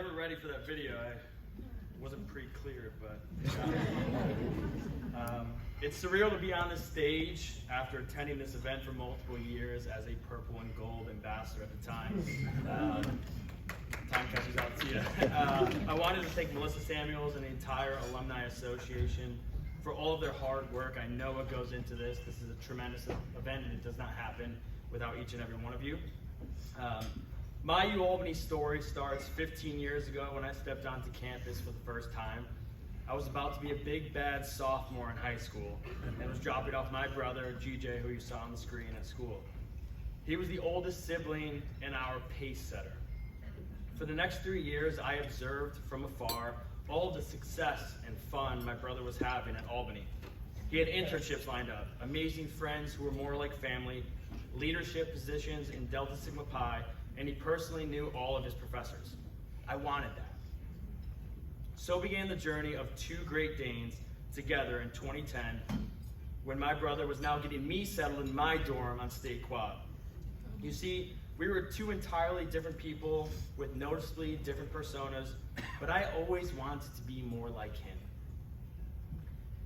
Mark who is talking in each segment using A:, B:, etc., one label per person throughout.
A: never ready for that video. I wasn't pretty clear, but it's surreal to be on this stage after attending this event for multiple years as a purple and gold ambassador at the time. Time catches up to you. I wanted to thank Melissa Samuels and the entire Alumni Association for all of their hard work. I know what goes into this. This is a tremendous event, and it does not happen without each and every one of you. My UAlbany story starts 15 years ago when I stepped onto campus for the first time. I was about to be a big bad sophomore in high school and was dropping off my brother, GJ, who you saw on the screen at school. He was the oldest sibling and our pace setter. For the next 3 years, I observed from afar all the success and fun my brother was having at Albany. He had internships lined up, amazing friends who were more like family, leadership positions in Delta Sigma Pi, and he personally knew all of his professors. I wanted that. So began the journey of two Great Danes together in 2010, when my brother was now getting me settled in my dorm on State Quad. You see, we were two entirely different people with noticeably different personas, but I always wanted to be more like him.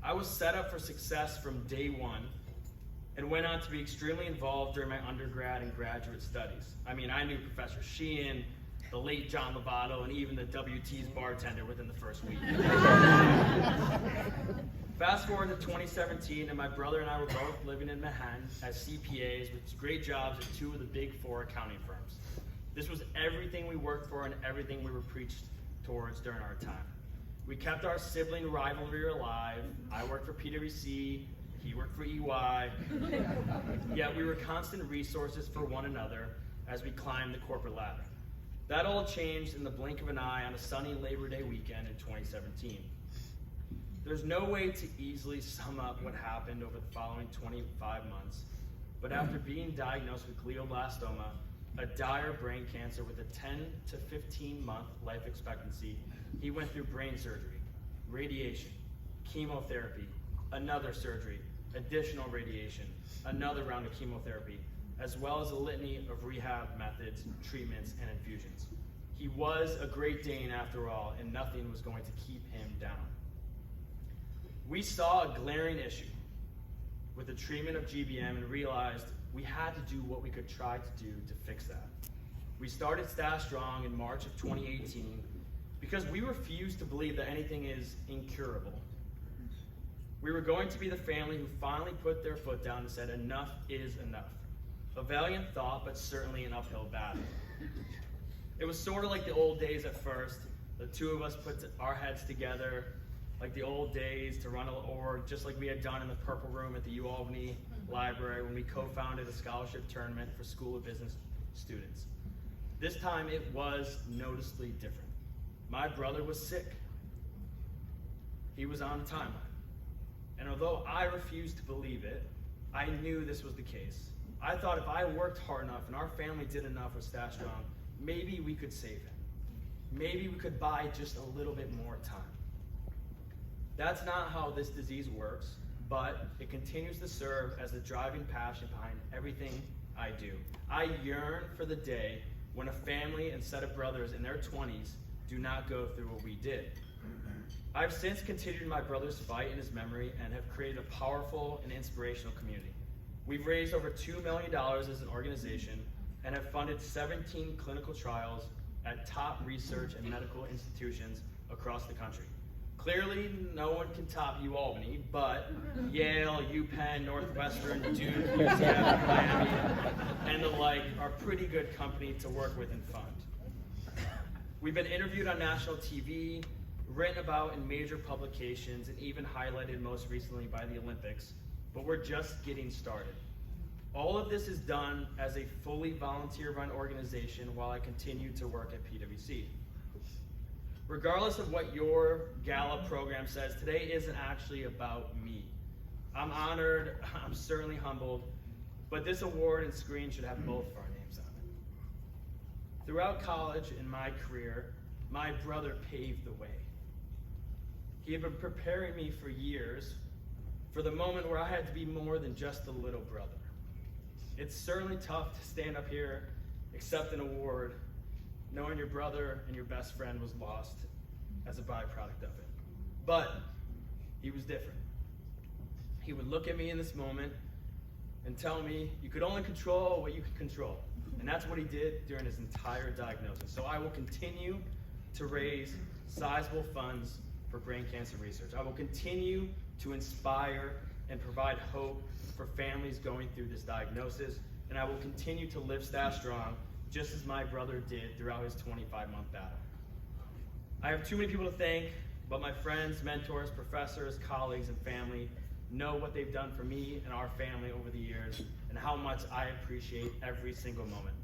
A: I was set up for success from day one and went on to be extremely involved during my undergrad and graduate studies. I mean, I knew Professor Sheehan, the late John Lovato, and even the WT's bartender within the first week. Fast forward to 2017, and my brother and I were both living in Manhattan as CPAs with great jobs at two of the big four accounting firms. This was everything we worked for and everything we were preached towards during our time. We kept our sibling rivalry alive. I worked for PwC, he worked for EY, yet we were constant resources for one another as we climbed the corporate ladder. That all changed in the blink of an eye on a sunny Labor Day weekend in 2017. There's no way to easily sum up what happened over the following 25 months, but after being diagnosed with glioblastoma, a dire brain cancer with a 10 to 15 month life expectancy, he went through brain surgery, radiation, chemotherapy, another surgery, additional radiation, another round of chemotherapy, as well as a litany of rehab methods, treatments, and infusions. He was a Great Dane after all, and nothing was going to keep him down. We saw a glaring issue with the treatment of GBM and realized we had to do what we could try to do to fix that. We started Stash Strong in March of 2018 because we refused to believe that anything is incurable. We were going to be the family who finally put their foot down and said enough is enough. A valiant thought, but certainly an uphill battle. It was sort of like the old days at first. The two of us put our heads together like the old days to run an org, just like we had done in the Purple Room at the UAlbany Library when we co-founded a scholarship tournament for School of Business students. This time it was noticeably different. My brother was sick. He was on the timeline. And although I refused to believe it, I knew this was the case. I thought if I worked hard enough and our family did enough with Stash Strong, maybe we could save him. Maybe we could buy just a little bit more time. That's not how this disease works, but it continues to serve as the driving passion behind everything I do. I yearn for the day when a family and set of brothers in their 20s do not go through what we did. I've since continued my brother's fight in his memory and have created a powerful and inspirational community. We've raised over $2 million as an organization and have funded 17 clinical trials at top research and medical institutions across the country. Clearly, no one can top UAlbany, but Yale, UPenn, Northwestern, Duke, UCF, Miami, and the like are pretty good company to work with and fund. We've been interviewed on national TV, written about in major publications, and even highlighted most recently by the Olympics, but we're just getting started. All of this is done as a fully volunteer-run organization while I continue to work at PwC. Regardless of what your Gala program says, today isn't actually about me. I'm honored, I'm certainly humbled, but this award and screen should have both of our names on it. Throughout college and my career, my brother paved the way. He had been preparing me for years for the moment where I had to be more than just a little brother. It's certainly tough to stand up here, accept an award, knowing your brother and your best friend was lost as a byproduct of it. But he was different. He would look at me in this moment and tell me, you could only control what you could control. And that's what he did during his entire diagnosis. So I will continue to raise sizable funds for brain cancer research. I will continue to inspire and provide hope for families going through this diagnosis. And I will continue to live Staff Strong just as my brother did throughout his 25-month battle. I have too many people to thank, but my friends, mentors, professors, colleagues, and family know what they've done for me and our family over the years and how much I appreciate every single moment.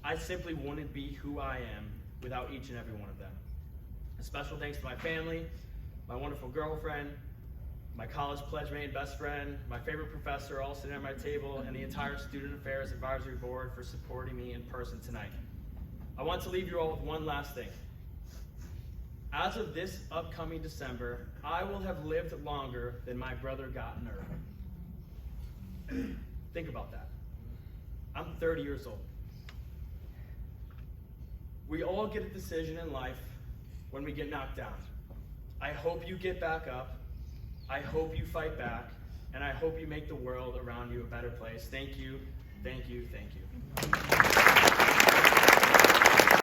A: I simply wouldn't be who I am without each and every one of them. A special thanks to my family, my wonderful girlfriend, my college pledge mate and best friend, my favorite professor all sitting at my table, and the entire Student Affairs Advisory Board for supporting me in person tonight. I want to leave you all with one last thing. As of this upcoming December, I will have lived longer than my brother got in Earth. Think about that. I'm 30 years old. We all get a decision in life when we get knocked down. I hope you get back up. I hope you fight back. And I hope you make the world around you a better place. Thank you, thank you, thank you.